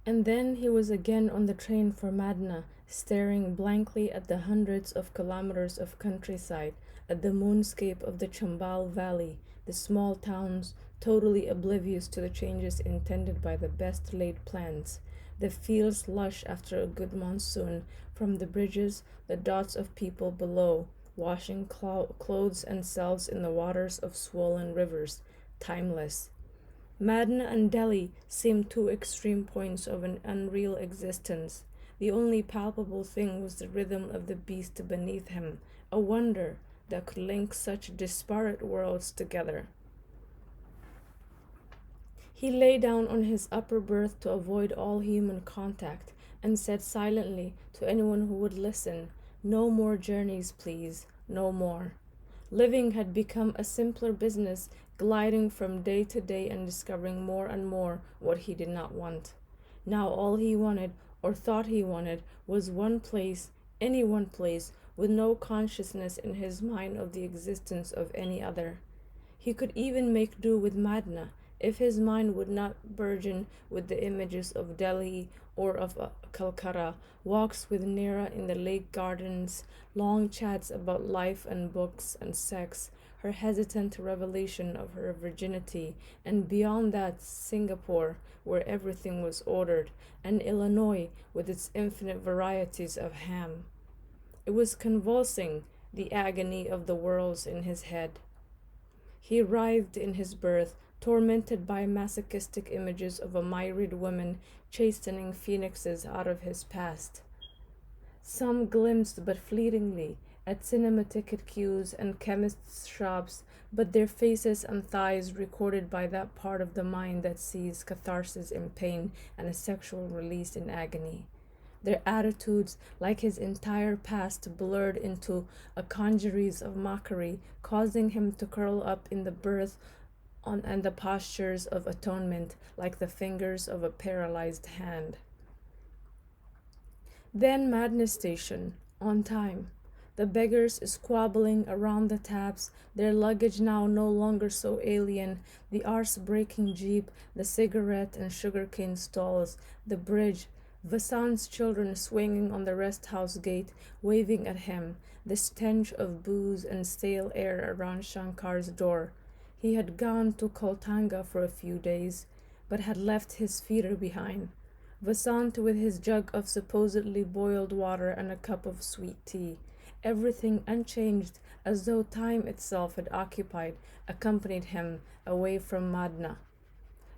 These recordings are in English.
And then he was again on the train for Madna, staring blankly at the hundreds of kilometers of countryside, at the moonscape of the Chambal Valley, the small towns totally oblivious to the changes intended by the best laid plans, the fields lush after a good monsoon, from the bridges, the dots of people below, washing clothes and selves in the waters of swollen rivers, timeless. Madna and Delhi seemed two extreme points of an unreal existence. The only palpable thing was the rhythm of the beast beneath him, a wonder that could link such disparate worlds together. He lay down on his upper berth to avoid all human contact and said silently to anyone who would listen, "No more journeys, please, no more." Living had become a simpler business, gliding from day to day and discovering more and more what he did not want. Now all he wanted, or thought he wanted, was one place, any one place, with no consciousness in his mind of the existence of any other. He could even make do with Madna, if his mind would not burgeon with the images of Delhi or of Calcutta, walks with Nera in the lake gardens, long chats about life and books and sex, her hesitant revelation of her virginity, and beyond that, Singapore, where everything was ordered, and Illinois with its infinite varieties of ham. It was convulsing, the agony of the worlds in his head. He writhed in his berth, tormented by masochistic images of a myriad women chastening phoenixes out of his past. Some glimpsed but fleetingly at cinema ticket queues and chemists' shops, but their faces and thighs recorded by that part of the mind that sees catharsis in pain and a sexual release in agony. Their attitudes, like his entire past, blurred into a congeries of mockery, causing him to curl up in the berth and the postures of atonement, like the fingers of a paralyzed hand. Then Madness Station, on time. The beggars squabbling around the taps, their luggage now no longer so alien, the arse breaking jeep, the cigarette and sugarcane stalls, the bridge, Vasant's children swinging on the rest house gate, waving at him, the stench of booze and stale air around Shankar's door. He had gone to Koltanga for a few days, but had left his feeder behind. Vasant with his jug of supposedly boiled water and a cup of sweet tea. Everything unchanged, as though time itself had occupied, accompanied him away from Madna.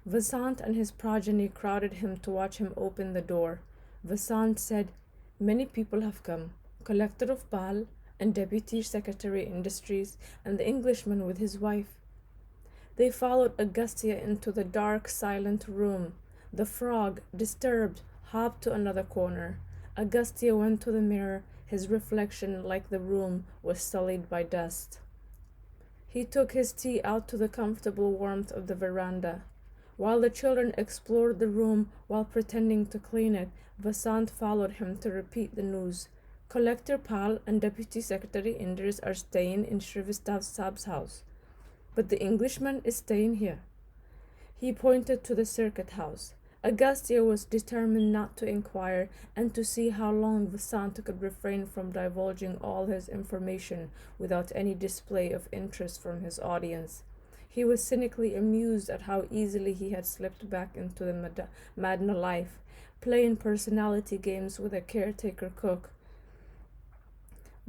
Vasant and his progeny crowded him to watch him open the door. Vasant said, "Many people have come. Collector of Pal and Deputy Secretary Industries and the Englishman with his wife." They followed Augustia into the dark, silent room. The frog, disturbed, hopped to another corner. Augustia went to the mirror. His reflection, like the room, was sullied by dust. He took his tea out to the comfortable warmth of the veranda. While the children explored the room while pretending to clean it, Vasant followed him to repeat the news. Collector Pal and Deputy Secretary Indris are staying in Srivistav Sab's house. But the Englishman is staying here. He pointed to the circuit house. Augustia was determined not to inquire and to see how long Vasant could refrain from divulging all his information without any display of interest from his audience. He was cynically amused at how easily he had slipped back into the Madna life, playing personality games with a caretaker cook.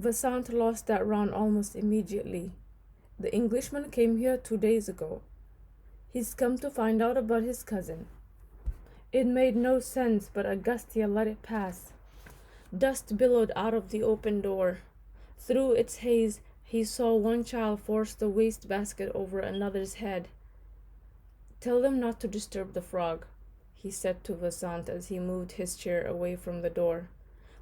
Vasant lost that round almost immediately. The Englishman came here 2 days ago. He's come to find out about his cousin. It made no sense, but Augustia let it pass. Dust billowed out of the open door. Through its haze, he saw one child force the wastebasket over another's head. "Tell them not to disturb the frog," he said to Vasant as he moved his chair away from the door.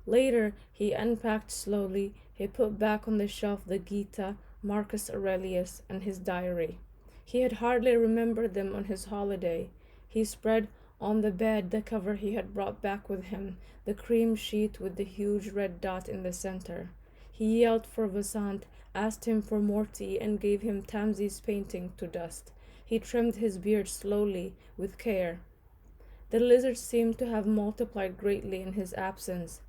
Later, he unpacked slowly. He put back on the shelf the Gita, Marcus Aurelius, and his diary. He had hardly remembered them on his holiday. He spread on the bed the cover he had brought back with him, the cream sheet with the huge red dot in the center. He yelled for Vasant, asked him for more tea, and gave him Tamsi's painting to dust. He trimmed his beard slowly, with care. The lizard seemed to have multiplied greatly in his absence.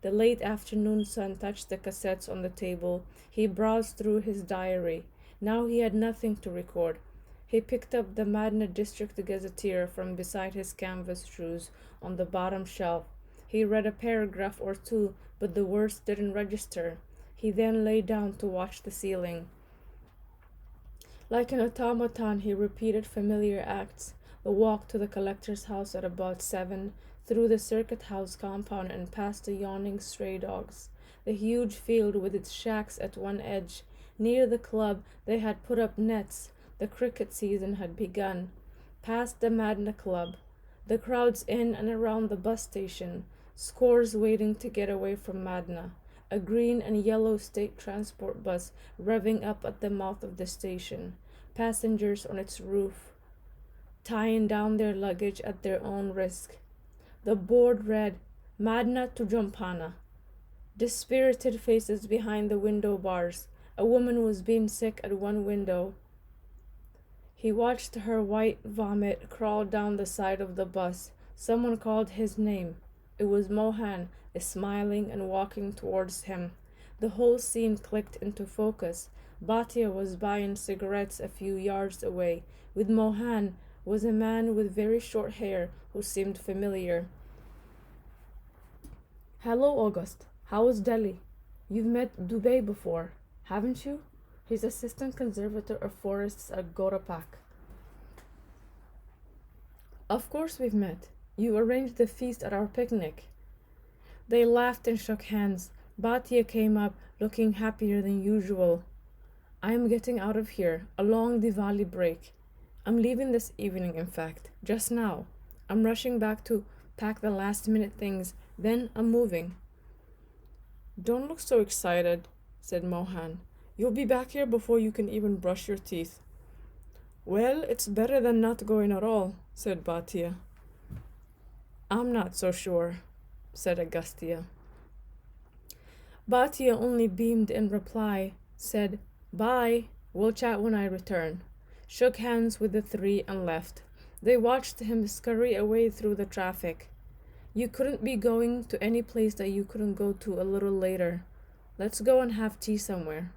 The late afternoon sun touched the cassettes on the table. He browsed through his diary. Now he had nothing to record. He picked up the Madna District Gazetteer from beside his canvas shoes on the bottom shelf. He read a paragraph or two, but the words didn't register. He then lay down to watch the ceiling. Like an automaton, he repeated familiar acts: the walk to the collector's house at about 7, through the circuit house compound and past the yawning stray dogs, the huge field with its shacks at one edge. Near the club they had put up nets. The cricket season had begun. Past the Madna Club, the crowds in and around the bus station, scores waiting to get away from Madna, a green and yellow state transport bus revving up at the mouth of the station, passengers on its roof, tying down their luggage at their own risk. The board read, Madna to Jampana. Dispirited faces behind the window bars. A woman was being sick at one window. He watched her white vomit crawl down the side of the bus. Someone called his name. It was Mohan, smiling and walking towards him. The whole scene clicked into focus. Bhatia was buying cigarettes a few yards away. With Mohan was a man with very short hair who seemed familiar. Hello, August. How is Delhi? You've met Dubey before, haven't you? He's assistant conservator of forests at Gorapak. Of course we've met. You arranged the feast at our picnic. They laughed and shook hands. Bhatia came up, looking happier than usual. I am getting out of here, a long Diwali break. I'm leaving this evening, in fact, just now. I'm rushing back to pack the last-minute things, then I'm moving. Don't look so excited, said Mohan. You'll be back here before you can even brush your teeth. Well, it's better than not going at all, said Bhatia. I'm not so sure, said Agastya. Bhatia only beamed in reply, said, Bye, we'll chat when I return, shook hands with the three and left. They watched him scurry away through the traffic. You couldn't be going to any place that you couldn't go to a little later. Let's go and have tea somewhere,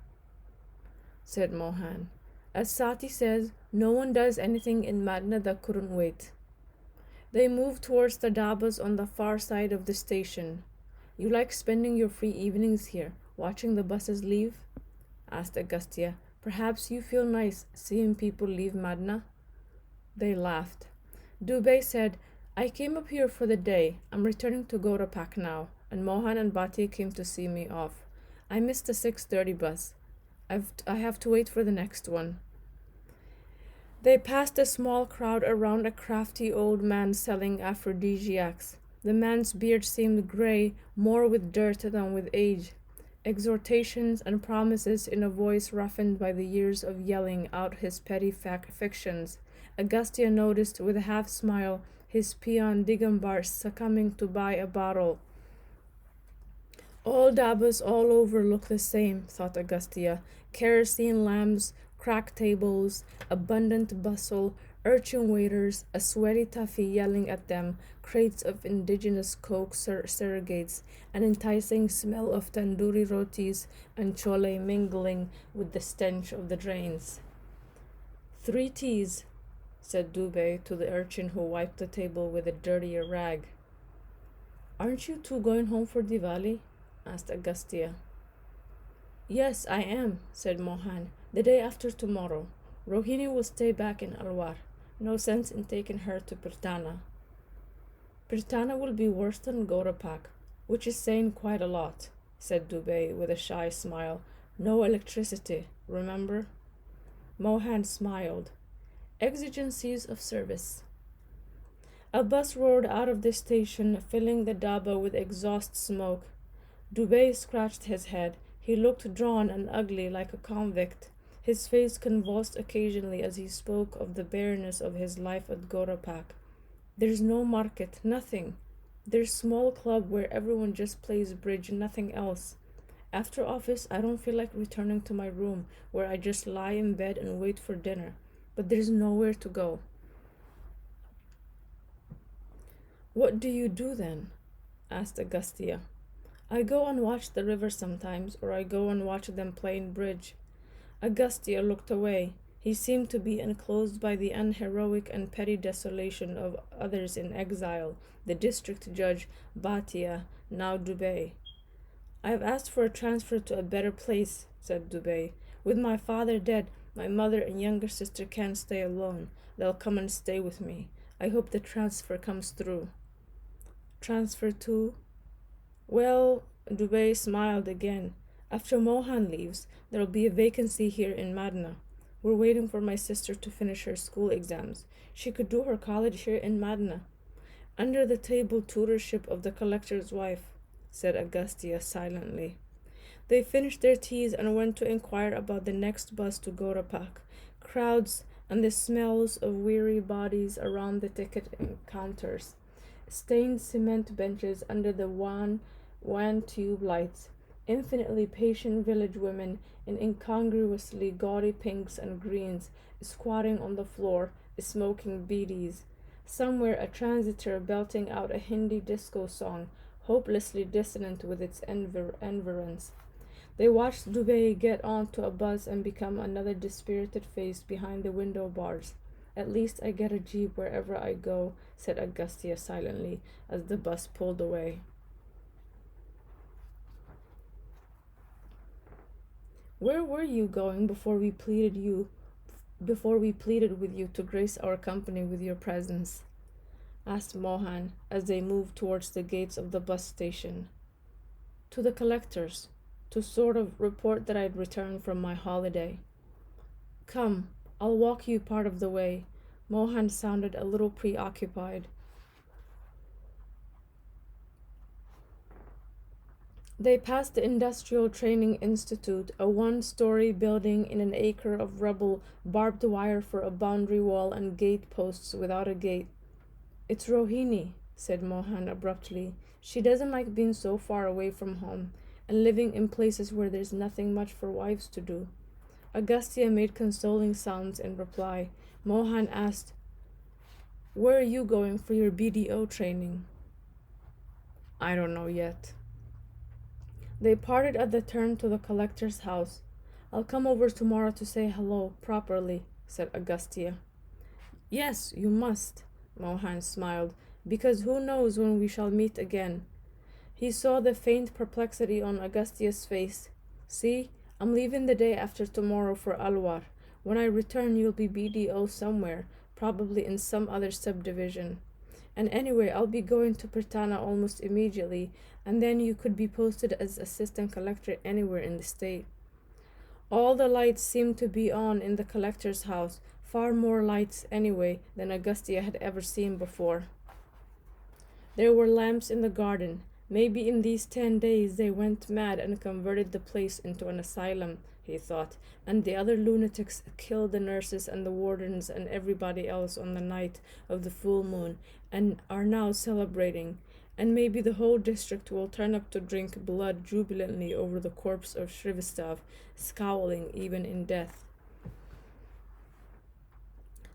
said Mohan. As Sati says, no one does anything in Madna that couldn't wait. They moved towards the dabas on the far side of the station. You like spending your free evenings here, watching the buses leave? Asked Agastya. Perhaps you feel nice seeing people leave Madna? They laughed. Dubey said, I came up here for the day. I'm returning to Gorapak now, and Mohan and Bhatia came to see me off. I missed the 6:30 bus. I have to wait for the next one. They passed a small crowd around a crafty old man selling aphrodisiacs. The man's beard seemed grey, more with dirt than with age. Exhortations and promises in a voice roughened by the years of yelling out his petty fictions. Agastya noticed with a half-smile his peon Digambar succumbing to buy a bottle. All dabas all over look the same, thought Agastya. Kerosene lamps, cracked tables, abundant bustle, urchin waiters, a sweaty toughie yelling at them, crates of indigenous coke surrogates, an enticing smell of tandoori rotis and chole mingling with the stench of the drains. 3 teas, said Dubey to the urchin who wiped the table with a dirtier rag. Aren't you two going home for Diwali? Asked Agastya. Yes, I am, said Mohan. The day after tomorrow. Rohini will stay back in Alwar. No sense in taking her to Pirtana. Pirtana will be worse than Gorapak, which is saying quite a lot, said Dubey with a shy smile. No electricity, remember? Mohan smiled. Exigencies of service. A bus roared out of the station, filling the daba with exhaust smoke. Dubey scratched his head. He looked drawn and ugly like a convict. His face convulsed occasionally as he spoke of the bareness of his life at Gorapak. There's no market, nothing. There's small club where everyone just plays bridge, nothing else. After office, I don't feel like returning to my room, where I just lie in bed and wait for dinner. But there's nowhere to go. What do you do then? Asked Augustia. I go and watch the river sometimes, or I go and watch them playing bridge. Augustia looked away. He seemed to be enclosed by the unheroic and petty desolation of others in exile, the district judge, Batia, now Dubay. I have asked for a transfer to a better place, said Dubay. With my father dead, my mother and younger sister can't stay alone. They'll come and stay with me. I hope the transfer comes through. Transfer to? Well, Dubay smiled again. After Mohan leaves, there'll be a vacancy here in Madna. We're waiting for my sister to finish her school exams. She could do her college here in Madna. Under the table tutorship of the collector's wife, said Augustia silently. They finished their teas and went to inquire about the next bus to Gorapak. Crowds and the smells of weary bodies around the ticket counters. Stained cement benches under the wan tube lights. Infinitely patient village women in incongruously gaudy pinks and greens, squatting on the floor, smoking beedies. Somewhere a transitor belting out a Hindi disco song, hopelessly dissonant with its environs. They watched Dubé get onto a bus and become another dispirited face behind the window bars. At least I get a jeep wherever I go, said Augustia silently as the bus pulled away. Where were you going before we pleaded with you to grace our company with your presence? Asked Mohan as they moved towards the gates of the bus station. To the collector's, to sort of report that I'd returned from my holiday. Come, I'll walk you part of the way. Mohan sounded a little preoccupied. They passed the Industrial Training Institute, a one-story building in an acre of rubble, barbed wire for a boundary wall and gate posts without a gate. It's Rohini, said Mohan abruptly. She doesn't like being so far away from home and living in places where there's nothing much for wives to do. Augustia made consoling sounds in reply. Mohan asked, Where are you going for your BDO training? I don't know yet. They parted at the turn to the collector's house. I'll come over tomorrow to say hello properly, said Augustia. Yes, you must, Mohan smiled, because who knows when we shall meet again. He saw the faint perplexity on Augustia's face. See, I'm leaving the day after tomorrow for Alwar. When I return, you'll be BDO somewhere, probably in some other subdivision. And anyway, I'll be going to Pertana almost immediately, and then you could be posted as assistant collector anywhere in the state. All the lights seemed to be on in the collector's house, far more lights anyway than Augustia had ever seen before. There were lamps in the garden. Maybe in these 10 days they went mad and converted the place into an asylum, he thought, and the other lunatics killed the nurses and the wardens and everybody else on the night of the full moon, and are now celebrating. And maybe the whole district will turn up to drink blood jubilantly over the corpse of Shrivistav, scowling even in death.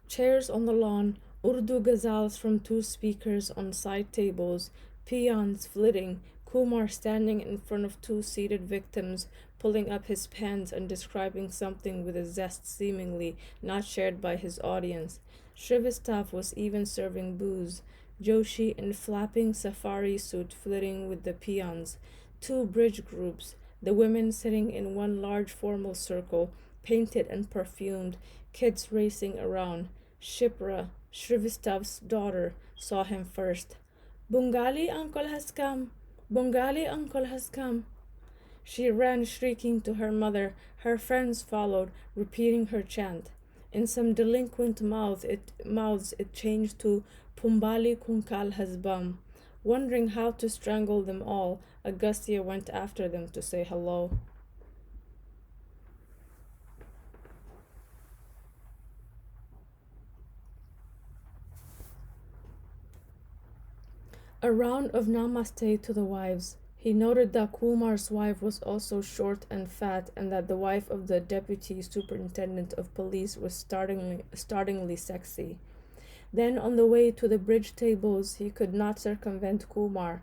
Chairs on the lawn, Urdu ghazals from two speakers on side tables, peons flitting, Kumar standing in front of two seated victims, pulling up his pants and describing something with a zest seemingly not shared by his audience. Shrivistav was even serving booze, Joshi in flapping safari suit flitting with the peons. Two bridge groups, the women sitting in one large formal circle, painted and perfumed, kids racing around. Shipra, Shrivistav's daughter, saw him first. Bengali uncle has come! Bengali uncle has come! She ran shrieking to her mother. Her friends followed, repeating her chant. In some delinquent mouths it changed to Pumbali Kunkal has bum. Wondering how to strangle them all, Augustia went after them to say hello. A round of namaste to the wives. He noted that Kumar's wife was also short and fat, and that the wife of the deputy superintendent of police was startlingly sexy. Then, on the way to the bridge tables, he could not circumvent Kumar.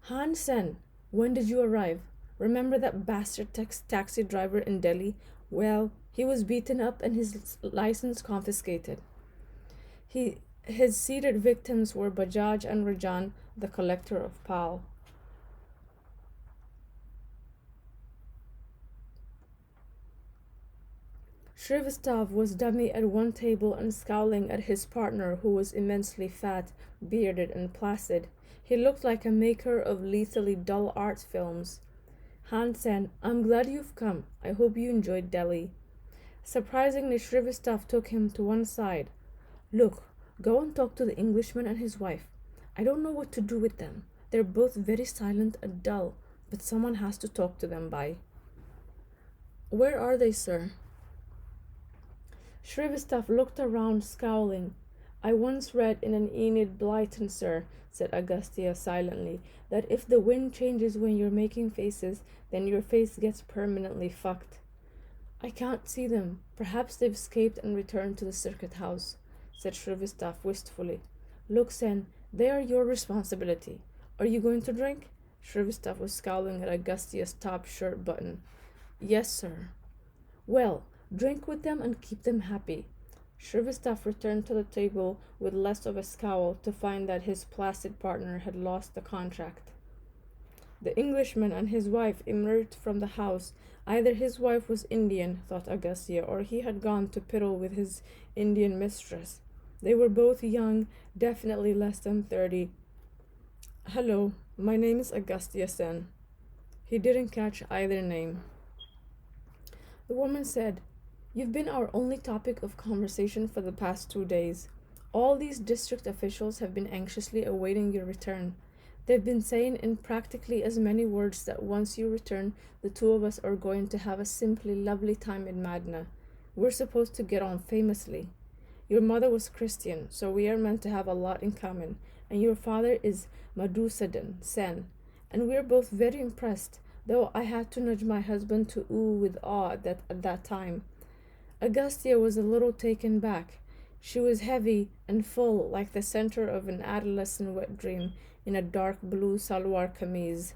Hansen, when did you arrive? Remember that bastard taxi driver in Delhi? Well, he was beaten up and his license confiscated. His seated victims were Bajaj and Rajan, the collector of Pal. Shrivastava was dummy at one table and scowling at his partner, who was immensely fat, bearded, and placid. He looked like a maker of lethally dull art films. Hansen, I'm glad you've come. I hope you enjoyed Delhi. Surprisingly, Shrivastava took him to one side. Look, go and talk to the Englishman and his wife. I don't know what to do with them. They're both very silent and dull, but someone has to talk to them by. Where are they, sir? Shrivastava looked around, scowling. I once read in an Enid Blyton, sir, said Agastya silently, that if the wind changes when you're making faces, then your face gets permanently fucked. I can't see them. Perhaps they've escaped and returned to the circuit house, said Shrivastava wistfully. Look, Sen, they are your responsibility. Are you going to drink? Shrivastava was scowling at Agastya's top shirt button. Yes, sir. Well, drink with them and keep them happy. Shrivastava returned to the table with less of a scowl to find that his placid partner had lost the contract. The Englishman and his wife emerged from the house. Either his wife was Indian, thought Agastya, or he had gone to piddle with his Indian mistress. They were both young, definitely less than 30. Hello, my name is Agastya Sen. He didn't catch either name. The woman said, You've been our only topic of conversation for the past 2 days. All these district officials have been anxiously awaiting your return. They've been saying in practically as many words that once you return, the two of us are going to have a simply lovely time in Madna. We're supposed to get on famously. Your mother was Christian, so we are meant to have a lot in common, and your father is Madhusudan Sen, and we're both very impressed, though I had to nudge my husband to ooh with awe at that time. Agastya was a little taken back. She was heavy and full, like the center of an adolescent wet dream, in a dark blue salwar kameez.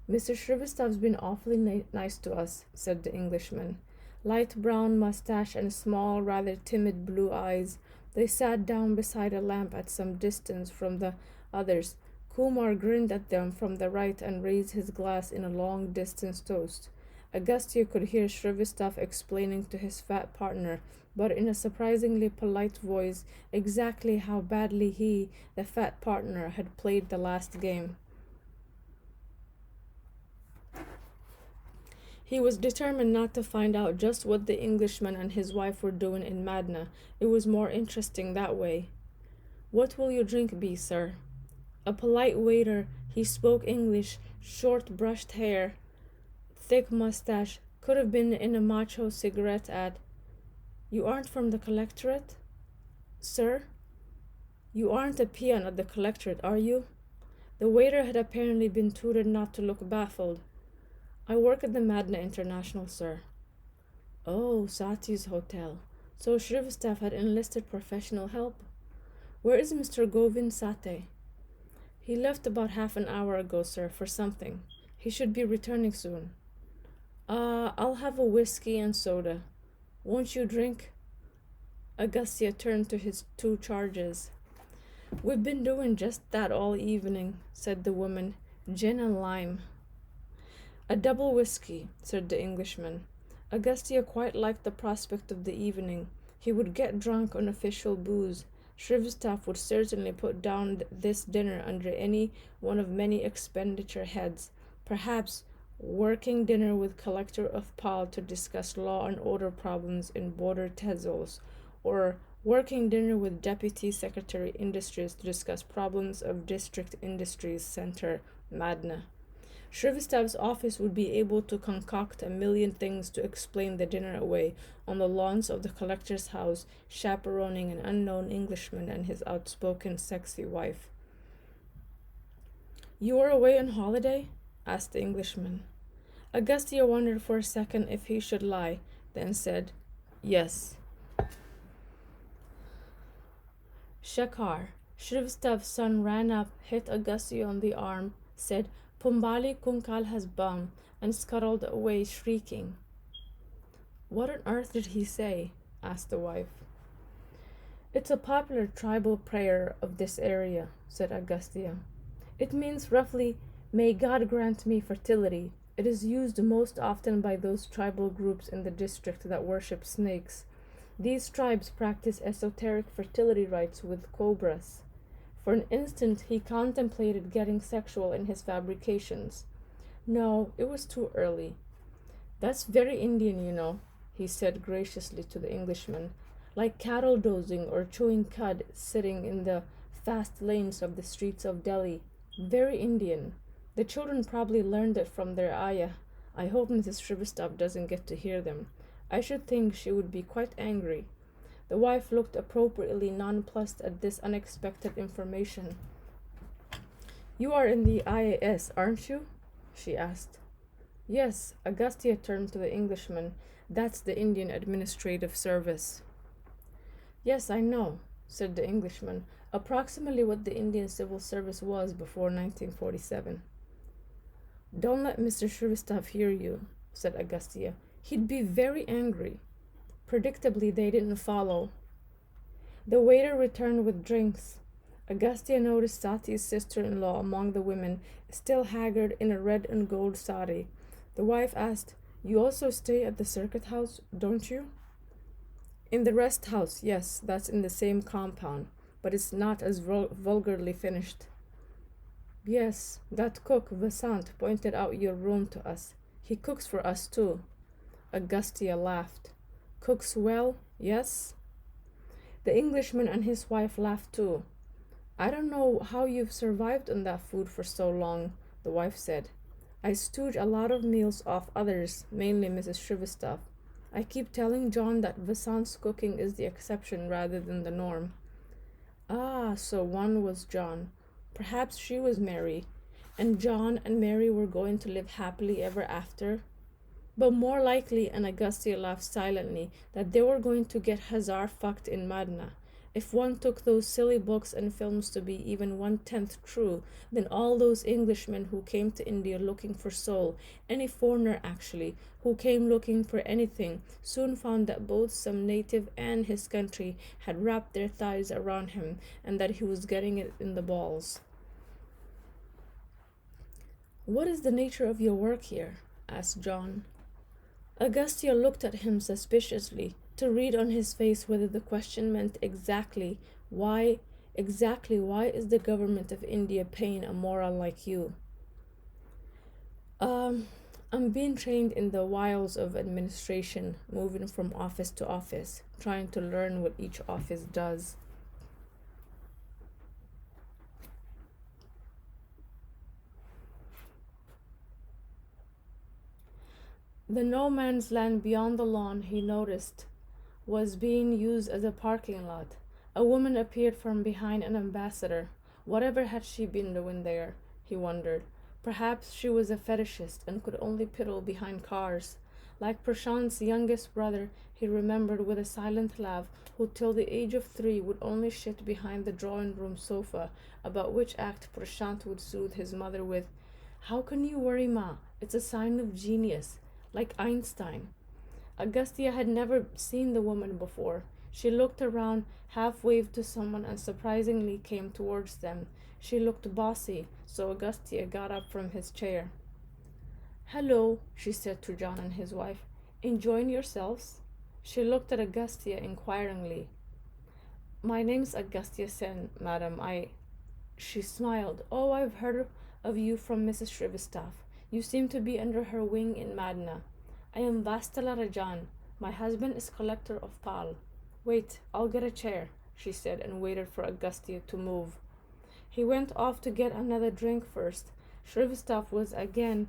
Mr. Shrivastava's been awfully nice to us, said the Englishman. Light brown mustache and small, rather timid blue eyes. They sat down beside a lamp at some distance from the others. Kumar grinned at them from the right and raised his glass in a long-distance toast. Agastya could hear Shrivastava explaining to his fat partner, but in a surprisingly polite voice, exactly how badly he, the fat partner, had played the last game. He was determined not to find out just what the Englishman and his wife were doing in Madna. It was more interesting that way. What will your drink be, sir? A polite waiter. He spoke English, short brushed hair, thick mustache, could have been in a macho cigarette ad. You aren't from the collectorate? Sir? You aren't a peon at the collectorate, are you? The waiter had apparently been tutored not to look baffled. I work at the Madna International, sir. Oh, Sati's hotel. So Shrivastava had enlisted professional help. Where is Mr. Govind Sate? He left about half an hour ago, sir, for something. He should be returning soon. I'll have a whiskey and soda. Won't you drink? Agastya turned to his 2 charges. We've been doing just that all evening, said the woman. Gin and lime. A double whiskey, said the Englishman. Agastya quite liked the prospect of the evening. He would get drunk on official booze. Shrivastava would certainly put down this dinner under any one of many expenditure heads. Perhaps working dinner with collector of Pal to discuss law and order problems in border tehsils, or working dinner with deputy secretary industries to discuss problems of district industries center Madna. Shrivastava's office would be able to concoct a million things to explain the dinner away on the lawns of the collector's house, chaperoning an unknown Englishman and his outspoken, sexy wife. You are away on holiday? Asked the Englishman. Agastya wondered for a second if he should lie, then said, Yes. Shakar, Shrivstav's son, ran up, hit Agastya on the arm, said, Pumbali Kunkal has bum, and scuttled away, shrieking. What on earth did he say? Asked the wife. It's a popular tribal prayer of this area, said Agastya. It means roughly, May God grant me fertility. It is used most often by those tribal groups in the district that worship snakes. These tribes practice esoteric fertility rites with cobras. For an instant, he contemplated getting sexual in his fabrications. No, it was too early. That's very Indian, he said graciously to the Englishman, like cattle dozing or chewing cud sitting in the fast lanes of the streets of Delhi. Very Indian. The children probably learned it from their ayah. I hope Mrs. Shrivastov doesn't get to hear them. I should think she would be quite angry. The wife looked appropriately nonplussed at this unexpected information. You are in the IAS, aren't you? She asked. Yes, Agastya turned to the Englishman. That's the Indian Administrative Service. Yes, I know, said the Englishman, approximately what the Indian Civil Service was before 1947. Don't let Mr. Shrivastov hear you, said Agastya. He'd be very angry. Predictably, they didn't follow. The waiter returned with drinks. Agastya noticed Sati's sister-in-law among the women, still haggard in a red and gold sari. The wife asked, You also stay at the circuit house, don't you? In the rest house, yes, that's in the same compound, but it's not as vulgarly finished. Yes, that cook, Vasant, pointed out your room to us. He cooks for us too. Agastya laughed. Cooks well, yes? The Englishman and his wife laughed too. I don't know how you've survived on that food for so long, the wife said. I stooge a lot of meals off others, mainly Mrs. Shrivastov. I keep telling John that Vasant's cooking is the exception rather than the norm. Ah, so one was John. Perhaps she was Mary, and John and Mary were going to live happily ever after. But more likely, and Agastya laughed silently, that they were going to get Hazar fucked in Madna. If one took those silly books and films to be even 1/10 true, then all those Englishmen who came to India looking for soul, any foreigner actually, who came looking for anything, soon found that both some native and his country had wrapped their thighs around him, and that he was getting it in the balls. What is the nature of your work here? Asked John. Agastya looked at him suspiciously, to read on his face whether the question meant why is the government of India paying a moral like you? I'm being trained in the wiles of administration, moving from office to office, trying to learn what each office does. The no man's land beyond the lawn, he noticed, was being used as a parking lot. A woman appeared from behind an ambassador. Whatever had she been doing there, he wondered. Perhaps she was a fetishist and could only piddle behind cars. Like Prashant's youngest brother, he remembered with a silent laugh, who till the age of 3 would only sit behind the drawing-room sofa, about which act Prashant would soothe his mother with, How can you worry, Ma? It's a sign of genius. Like Einstein. Agastya had never seen the woman before. She looked around, half waved to someone, and surprisingly came towards them. She looked bossy, so Agastya got up from his chair. Hello, she said to John and his wife. Enjoying yourselves? She looked at Agastya inquiringly. My name's Agastya Sen, madam. She smiled. Oh, I've heard of you from Mrs. Shrivastov. You seem to be under her wing in Madna. I am Vastala Rajan. My husband is collector of Pal. Wait, I'll get a chair, she said, and waited for Agastya to move. He went off to get another drink first. Shrivastov was again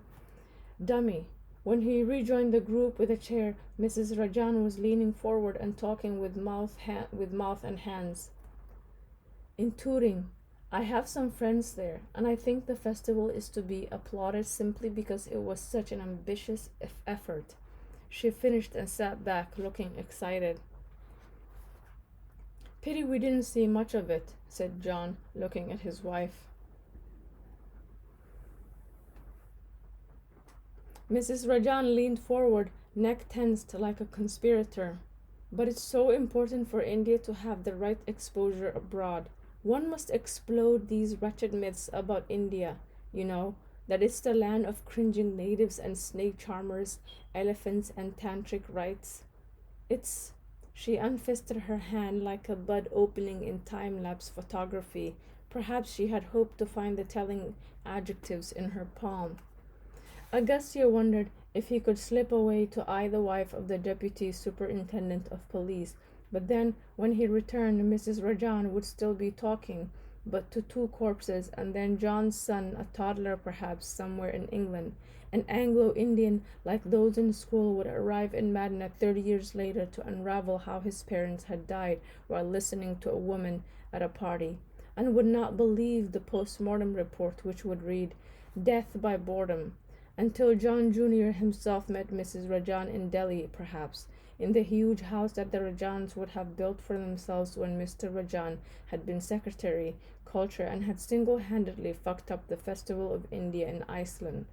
dummy. When he rejoined the group with a chair, Mrs. Rajan was leaning forward and talking with mouth and hands. In Turin, I have some friends there, and I think the festival is to be applauded simply because it was such an ambitious effort. She finished and sat back, looking excited. Pity we didn't see much of it, said John, looking at his wife. Mrs. Rajan leaned forward, neck tensed like a conspirator. But it's so important for India to have the right exposure abroad. One must explode these wretched myths about India, you know, that it's the land of cringing natives and snake charmers, elephants and tantric rites. It's. She unfisted her hand like a bud opening in time lapse photography. Perhaps she had hoped to find the telling adjectives in her palm. Augustia wondered if he could slip away to eye the wife of the deputy superintendent of police, but then when he returned, Mrs. Rajan would still be talking, but to two corpses, and then John's son, a toddler perhaps, somewhere in England. An Anglo-Indian like those in school would arrive in Madinah 30 years later to unravel how his parents had died while listening to a woman at a party, and would not believe the post-mortem report, which would read, "Death by boredom," until John Jr. himself met Mrs. Rajan in Delhi, perhaps, in the huge house that the Rajans would have built for themselves when Mr. Rajan had been Secretary, Culture, and had single-handedly fucked up the Festival of India in Iceland.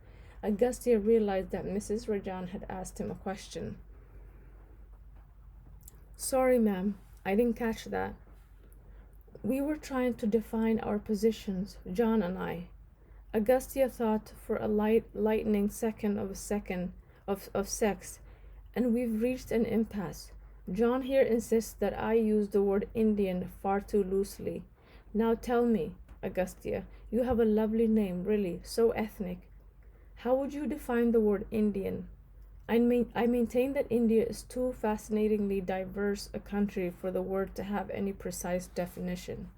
Augustia realized that Mrs. Rajan had asked him a question. "Sorry, ma'am, I didn't catch that." "We were trying to define our positions, John and I." Augustia thought for a lightning second of sex, "and we've reached an impasse. John here insists that I use the word Indian far too loosely. Now tell me, Augustia, you have a lovely name, really, so ethnic. How would you define the word Indian? I maintain that India is too fascinatingly diverse a country for the word to have any precise definition."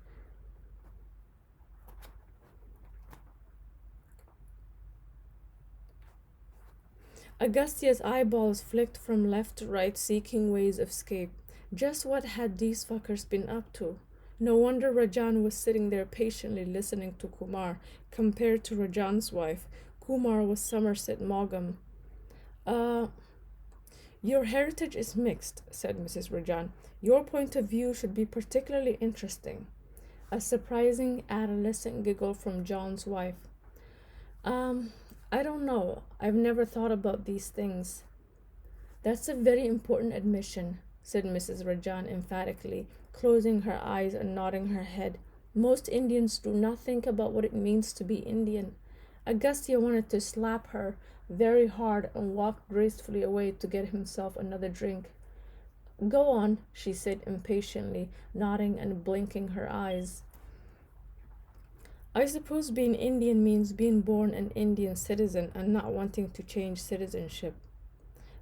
Augustia's eyeballs flicked from left to right, seeking ways of escape. Just what had these fuckers been up to? No wonder Rajan was sitting there patiently listening to Kumar. Compared to Rajan's wife, Kumar was Somerset Maugham. Uh, your heritage is mixed," said Mrs. Rajan. "Your point of view should be particularly interesting." A surprising adolescent giggle from John's wife. Um, I don't know. I've never thought about these things." "That's a very important admission," said Mrs. Rajan emphatically, closing her eyes and nodding her head. "Most Indians do not think about what it means to be Indian." Augustia wanted to slap her very hard and walk gracefully away to get himself another drink. "Go on," she said impatiently, nodding and blinking her eyes. "I suppose being Indian means being born an Indian citizen and not wanting to change citizenship."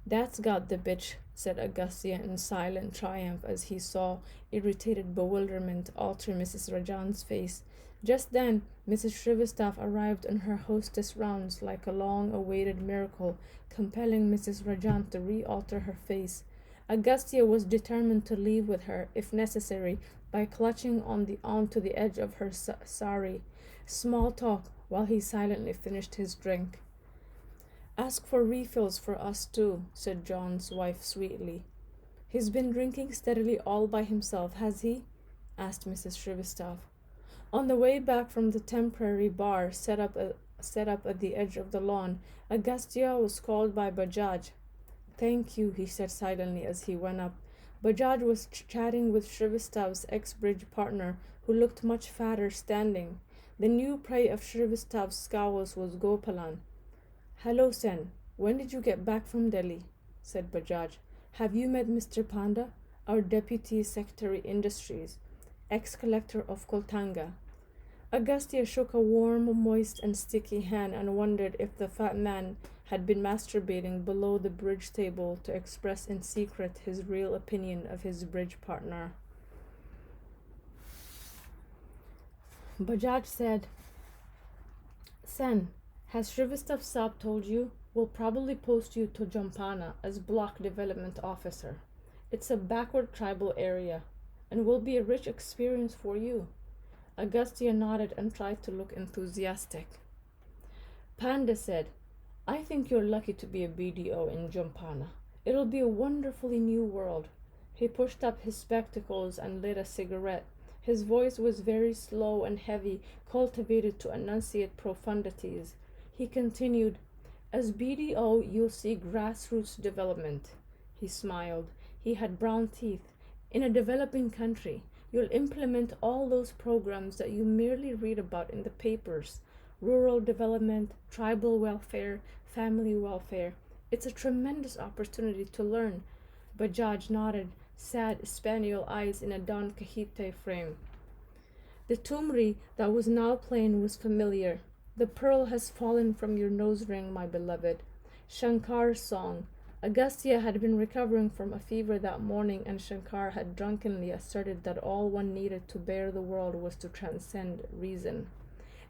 "That's got the bitch," said Augustia in silent triumph as he saw irritated bewilderment alter Mrs. Rajan's face. Just then, Mrs. Shrivastava arrived on her hostess rounds like a long-awaited miracle, compelling Mrs. Rajan to re-alter her face. Augustia was determined to leave with her, if necessary, by clutching onto the edge of her sari. Small talk while he silently finished his drink. "Ask for refills for us too," said John's wife sweetly. "He's been drinking steadily all by himself, has he?" asked Mrs. Shrivastava. On the way back from the temporary bar set up at the edge of the lawn, Augustia was called by Bajaj. "Thank you," he said silently as he went up. Bajaj was chatting with Shrivastava's ex-bridge partner, who looked much fatter standing. The new prey of Shrivastava's scowls was Gopalan. "Hello, Sen. When did you get back from Delhi?" said Bajaj. "Have you met Mr. Panda, our Deputy Secretary Industries, ex-collector of Koltanga?" Augustia shook a warm, moist, and sticky hand and wondered if the fat man had been masturbating below the bridge table to express in secret his real opinion of his bridge partner. Bajaj said, "Sen, has Shrivastava Saab told you? We'll probably post you to Jampana as block development officer. It's a backward tribal area and will be a rich experience for you." Augustia nodded and tried to look enthusiastic. Panda said, "I think you're lucky to be a BDO in Jampana. It'll be a wonderfully new world. He pushed up his spectacles and lit a cigarette. His voice was very slow and heavy, cultivated to enunciate profundities. He continued, "As BDO, you'll see grassroots development." He smiled. He had brown teeth. "In a developing country, you'll implement all those programs that you merely read about in the papers: rural development, tribal welfare, family welfare. It's a tremendous opportunity to learn." Bajaj nodded, sad spaniel eyes in a Don Quixote frame. The tumri that was now playing was familiar. "The pearl has fallen from your nose ring, my beloved." Shankar's song. Agastya had been recovering from a fever that morning, and Shankar had drunkenly asserted that all one needed to bear the world was to transcend reason.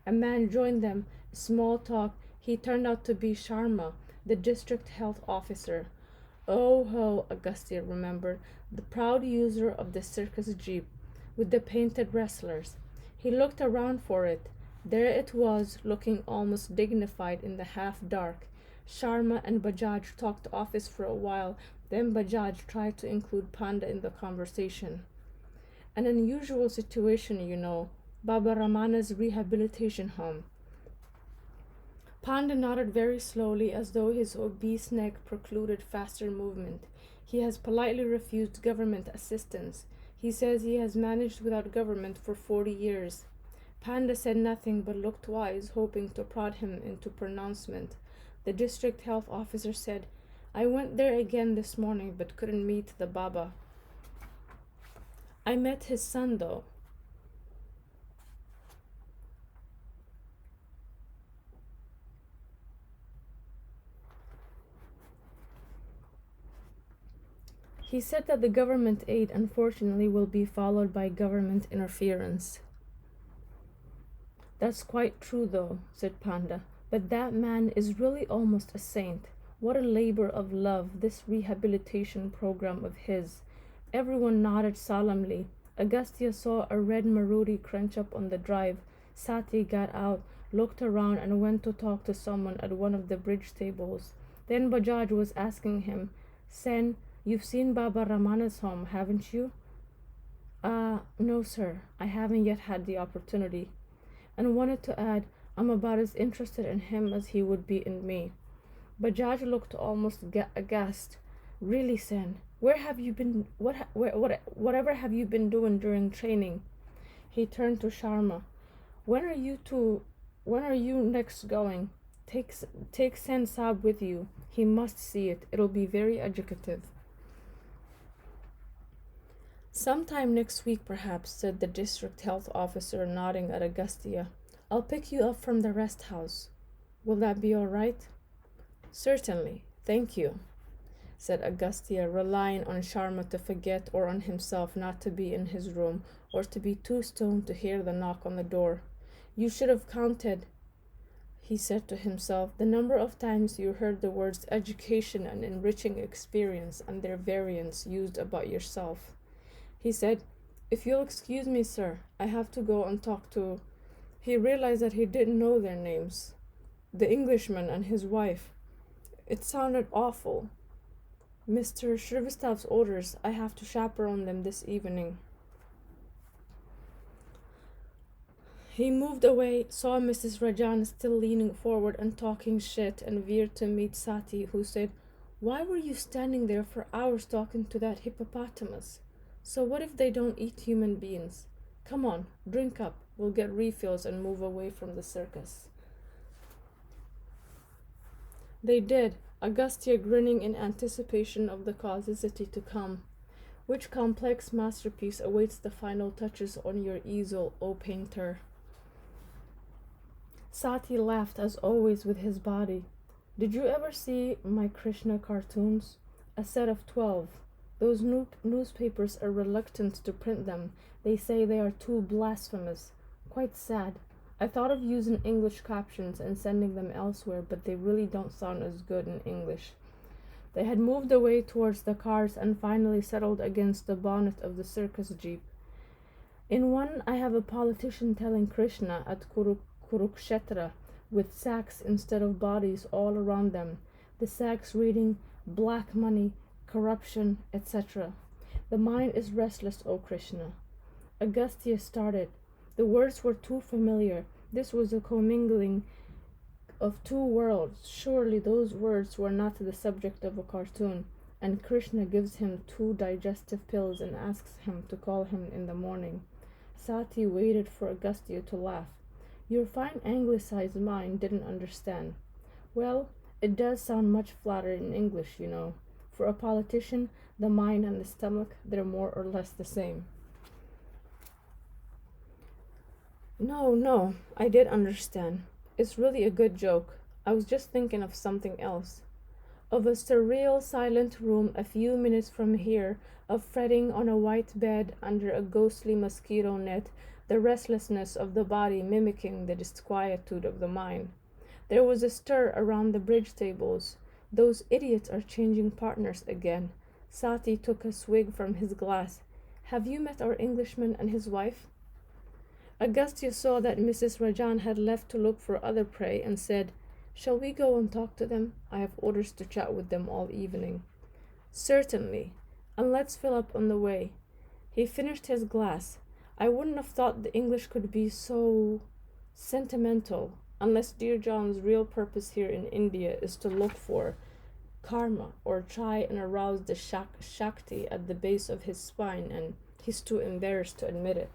A man joined them. Small talk. He turned out to be Sharma, the district health officer. Oh ho, Agastya remembered, the proud user of the circus jeep, with the painted wrestlers. He looked around for it. There it was, looking almost dignified in the half-dark. Sharma and Bajaj talked office for a while, then Bajaj tried to include Panda in the conversation. "An unusual situation, you know. Baba Ramana's rehabilitation home." Panda nodded very slowly, as though his obese neck precluded faster movement. "He has politely refused government assistance. He says he has managed without government for 40 years. Panda said nothing but looked wise, hoping to prod him into pronouncement. The district health officer said, "I went there again this morning but couldn't meet the Baba. I met his son, though." He said that the government aid, unfortunately, will be followed by government interference. "That's quite true, though," said Panda. "But that man is really almost a saint. What a labor of love, this rehabilitation program of his." Everyone nodded solemnly. Agastya saw a red Maruti crunch up on the drive. Sati got out, looked around, and went to talk to someone at one of the bridge tables. Then Bajaj was asking him, "Sen, you've seen Baba Ramana's home, haven't you?" No, sir. I haven't yet had the opportunity." And wanted to add, "I'm about as interested in him as he would be in me." Bajaj looked almost aghast. "Really, Sen, where have you been? Whatever have you been doing during training?" He turned to Sharma. When are you next going? Take Sen Saab with you. He must see it. It'll be very educative." "Sometime next week, perhaps," said the district health officer, nodding at Agastya. "I'll pick you up from the rest house. Will that be all right?" "Certainly. Thank you," said Agastya, relying on Sharma to forget, or on himself not to be in his room, or to be too stoned to hear the knock on the door. "You should have counted," he said to himself, "the number of times you heard the words education and enriching experience and their variants used about yourself." He said, "If you'll excuse me, sir, I have to go and talk to—" He realized that he didn't know their names. The Englishman and his wife. It sounded awful. "Mr. Shrivastov's orders. I have to chaperone them this evening." He moved away, saw Mrs. Rajan still leaning forward and talking shit, and veered to meet Sati, who said, "Why were you standing there for hours talking to that hippopotamus? So what if they don't eat human beings? Come on, drink up. We'll get refills and move away from the circus." They did, Agastya grinning in anticipation of the causicity to come. Which complex masterpiece awaits the final touches on your easel, O painter? Sati laughed as always with his body. "Did you ever see my Krishna cartoons? A set of 12. Those newspapers are reluctant to print them. They say they are too blasphemous. Quite sad. I thought of using English captions and sending them elsewhere, but they really don't sound as good in English." They had moved away towards the cars and finally settled against the bonnet of the circus jeep. In one, I have a politician telling Krishna at Kurukshetra, with sacks instead of bodies all around them. The sacks reading, "Black money, corruption, etc." The mind is restless, O Krishna. Agastya started. The words were too familiar. This was a commingling of two worlds. Surely those words were not the subject of a cartoon. And Krishna gives him two digestive pills and asks him to call him in the morning. Sati waited for Agastya to laugh. Your fine anglicized mind didn't understand. Well, it does sound much flatter in English, you know. For a politician, the mind and the stomach, they're more or less the same. No, I did understand. It's really a good joke. I was just thinking of something else. Of a surreal silent room a few minutes from here, of fretting on a white bed under a ghostly mosquito net, the restlessness of the body mimicking the disquietude of the mind. There was a stir around the bridge tables. Those idiots are changing partners again. Sati took a swig from his glass. Have you met our Englishman and his wife? Agastya saw that Mrs. Rajan had left to look for other prey and said, Shall we go and talk to them? I have orders to chat with them all evening. Certainly, and let's fill up on the way. He finished his glass. I wouldn't have thought the English could be so sentimental, unless dear John's real purpose here in India is to look for karma or try and arouse the Shakti at the base of his spine, and he's too embarrassed to admit it.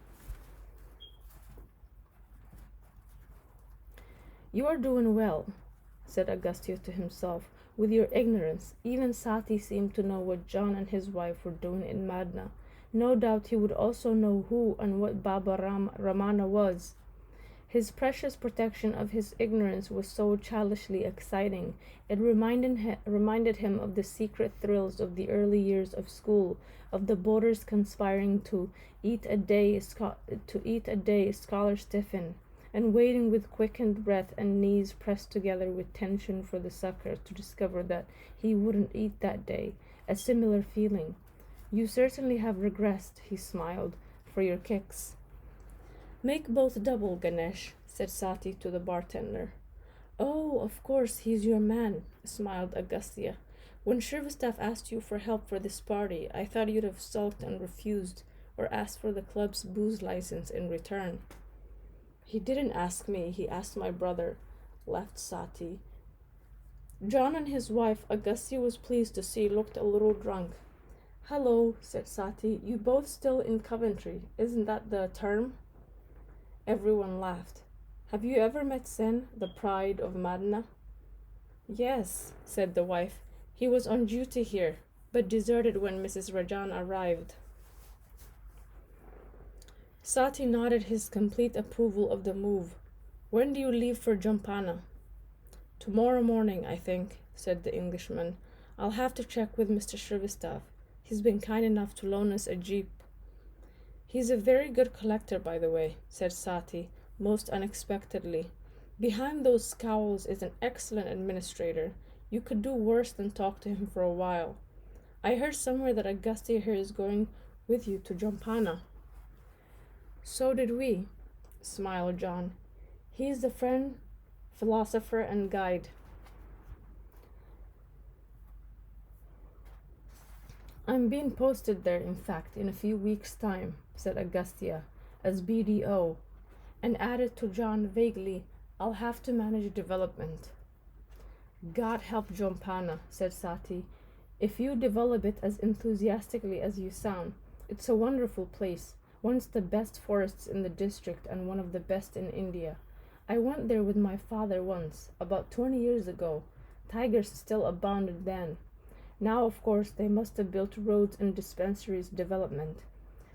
You are doing well, said Agastya to himself. With your ignorance, even Sati seemed to know what John and his wife were doing in Madna. No doubt he would also know who and what Baba Ramana was. His precious protection of his ignorance was so childishly exciting. It reminded him of the secret thrills of the early years of school, of the boarders conspiring to eat a day scholar's tiffin, and waiting with quickened breath and knees pressed together with tension for the sucker to discover that he wouldn't eat that day. A similar feeling. You certainly have regressed, he smiled, for your kicks. Make both double, Ganesh, said Sati to the bartender. Oh, of course, he's your man, smiled Agastya. When Shrivastav asked you for help for this party, I thought you'd have sulked and refused, or asked for the club's booze license in return. He didn't ask me, he asked my brother, laughed Sati. John and his wife, Agastya was pleased to see, looked a little drunk. Hello, said Sati. You both still in Coventry, isn't that the term? Everyone laughed. Have you ever met Sen, the pride of Madna? Yes, said the wife. He was on duty here, but deserted when Mrs. Rajan arrived. Sati nodded his complete approval of the move. When do you leave for Jampana? Tomorrow morning, I think, said the Englishman. I'll have to check with Mr. Shrivastav. He's been kind enough to loan us a jeep. He's a very good collector, by the way, said Sati, most unexpectedly. Behind those scowls is an excellent administrator. You could do worse than talk to him for a while. I heard somewhere that Agastya here is going with you to Jampana. So did we, smiled John. He's the friend, philosopher, and guide. I'm being posted there, in fact, in a few weeks' time, said Agastya, as BDO, and added to John vaguely, I'll have to manage development. God help Jampana, said Sati. If you develop it as enthusiastically as you sound, it's a wonderful place. Once the best forests in the district and one of the best in India. I went there with my father once, about 20 years ago. Tigers still abounded then. Now, of course, they must have built roads and dispensaries development.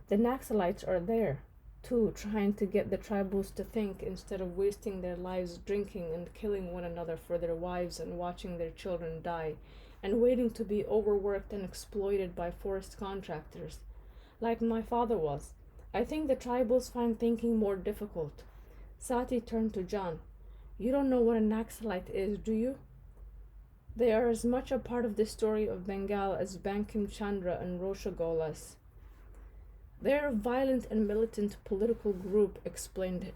The Naxalites are there, too, trying to get the tribals to think instead of wasting their lives drinking and killing one another for their wives and watching their children die, and waiting to be overworked and exploited by forest contractors, like my father was. I think the tribals find thinking more difficult. Sati turned to John. You don't know what a Naxalite is, do you? They are as much a part of the story of Bengal as Bankim Chandra and Roshagolas. They are a violent and militant political group, explained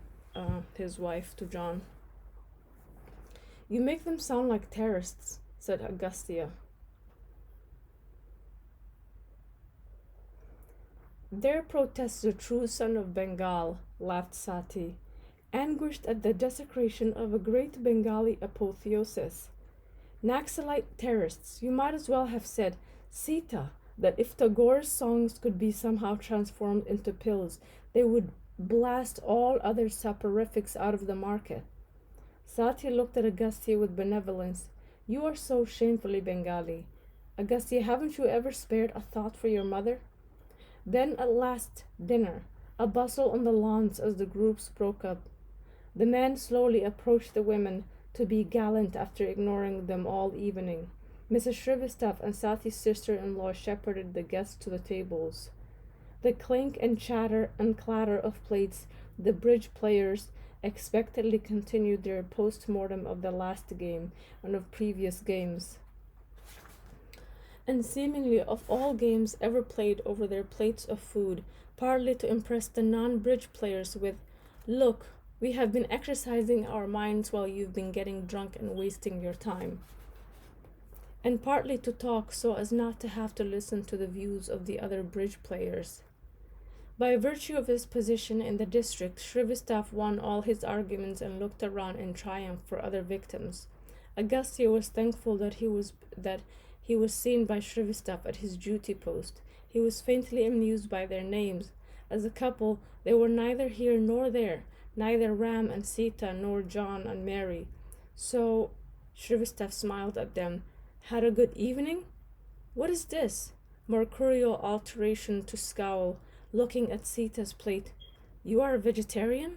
his wife to John. You make them sound like terrorists, said Agastya. There protests the true son of Bengal, laughed Sati, anguished at the desecration of a great Bengali apotheosis. Naxalite terrorists, you might as well have said, Sita, that if Tagore's songs could be somehow transformed into pills, they would blast all other soporifics out of the market. Sati looked at Agastya with benevolence. You are so shamefully Bengali. Agastya, haven't you ever spared a thought for your mother? Then at last dinner, a bustle on the lawns as the groups broke up. The men slowly approached the women to be gallant after ignoring them all evening. Mrs. Shrivastava and Sati's sister-in-law shepherded the guests to the tables. The clink and chatter and clatter of plates, the bridge players expectantly continued their post-mortem of the last game and of previous games, and seemingly of all games ever played over their plates of food, partly to impress the non-bridge players with, "Look, we have been exercising our minds while you've been getting drunk and wasting your time," and partly to talk so as not to have to listen to the views of the other bridge players. By virtue of his position in the district, Shrivastava won all his arguments and looked around in triumph for other victims. Agastya was thankful that he was seen by Shrivastava at his duty post. He was faintly amused by their names. As a couple, they were neither here nor there, neither Ram and Sita nor John and Mary. So Shrivastava smiled at them. Had a good evening? What is this? Mercurial alteration to scowl, looking at Sita's plate. You are a vegetarian?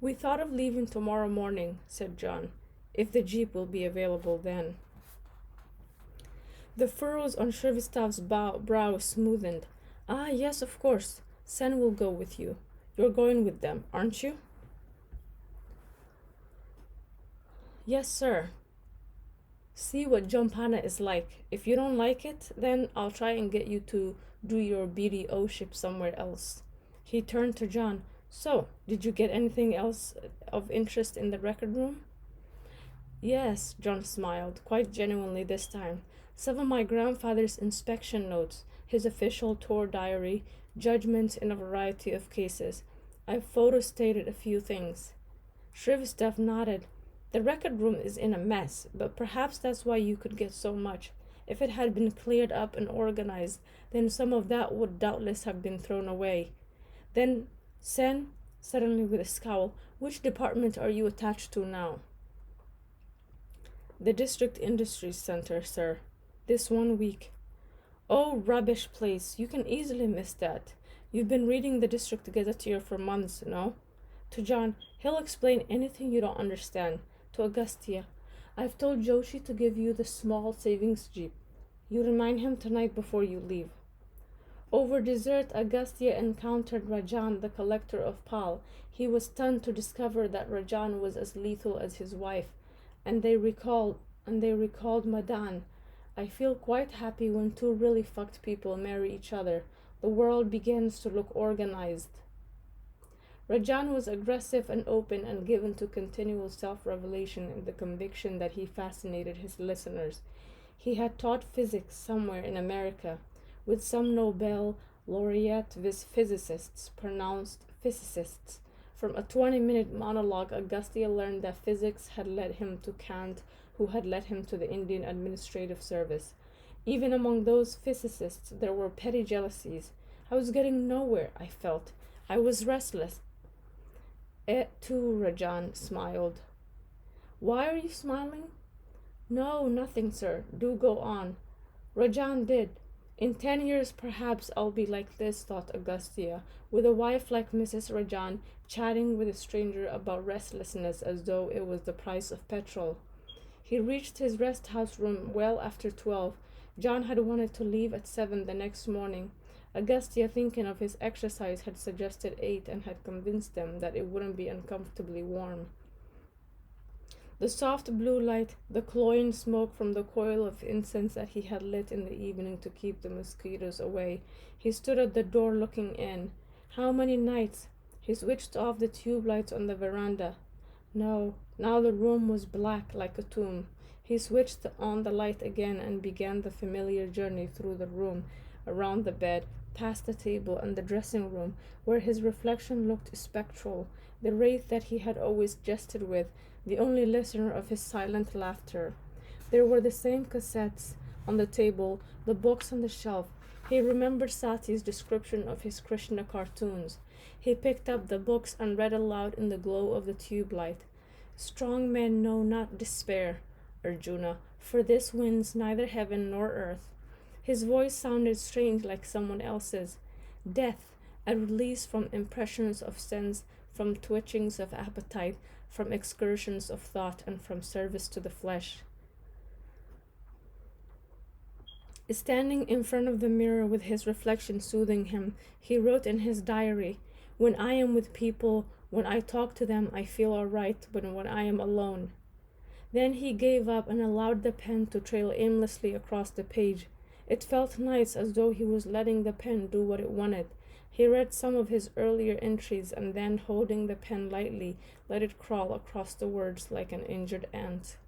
We thought of leaving tomorrow morning, said John, if the jeep will be available then. The furrows on Shrivastava's brow smoothened. Ah, yes, of course. Sen will go with you. You're going with them, aren't you? Yes, sir. See what Jompana is like. If you don't like it, then I'll try and get you to do your BDO ship somewhere else. He turned to John. So, did you get anything else of interest in the record room? Yes, John smiled, quite genuinely this time. Some of my grandfather's inspection notes, his official tour diary, judgments in a variety of cases. I've photostated a few things. Shrivastava nodded. The record room is in a mess, but perhaps that's why you could get so much. If it had been cleared up and organized, then some of that would doubtless have been thrown away. Then, Sen, suddenly with a scowl, which department are you attached to now? The District Industries Center, sir. This 1 week. Oh, rubbish place. You can easily miss that. You've been reading the District Gazetteer for months, no? To John, he'll explain anything you don't understand. To Agastya, I've told Joshi to give you the small savings jeep. You remind him tonight before you leave. Over dessert, Agastya encountered Rajan, the collector of Pal. He was stunned to discover that Rajan was as lethal as his wife, and they recalled Madan. I feel quite happy when two really fucked people marry each other. The world begins to look organized. Rajan was aggressive and open and given to continual self-revelation in the conviction that he fascinated his listeners. He had taught physics somewhere in America, with some Nobel laureate physicists pronounced physicists. From a 20-minute monologue, Agastya learned that physics had led him to Kant, who had led him to the Indian Administrative Service. Even among those physicists, there were petty jealousies. I was getting nowhere, I felt. I was restless. Et tu, Rajan smiled. Why are you smiling? No, nothing, sir. Do go on. Rajan did. In 10 years, perhaps I'll be like this, thought Agastya, with a wife like Mrs. Rajan, chatting with a stranger about restlessness as though it was the price of petrol. He reached his rest house room well after 12. John had wanted to leave at 7 the next morning. Agastya, thinking of his exercise, had suggested 8 and had convinced them that it wouldn't be uncomfortably warm. The soft blue light, the cloying smoke from the coil of incense that he had lit in the evening to keep the mosquitoes away. He stood at the door looking in. How many nights? He switched off the tube lights on the veranda. No, now the room was black like a tomb. He switched on the light again and began the familiar journey through the room, around the bed, past the table and the dressing room, where his reflection looked spectral, the wraith that he had always jested with, the only listener of his silent laughter. There were the same cassettes on the table, the books on the shelf. He remembered Sati's description of his Krishna cartoons. He picked up the books and read aloud in the glow of the tube light. Strong men know not despair, Arjuna, for this wins neither heaven nor earth. His voice sounded strange like someone else's. Death, a release from impressions of sense, from twitchings of appetite, from excursions of thought, and from service to the flesh. Standing in front of the mirror with his reflection soothing him, he wrote in his diary, "When I am with people, when I talk to them, I feel all right, but when I am alone." Then he gave up and allowed the pen to trail aimlessly across the page. It felt nice, as though he was letting the pen do what it wanted. He read some of his earlier entries and then, holding the pen lightly, let it crawl across the words like an injured ant.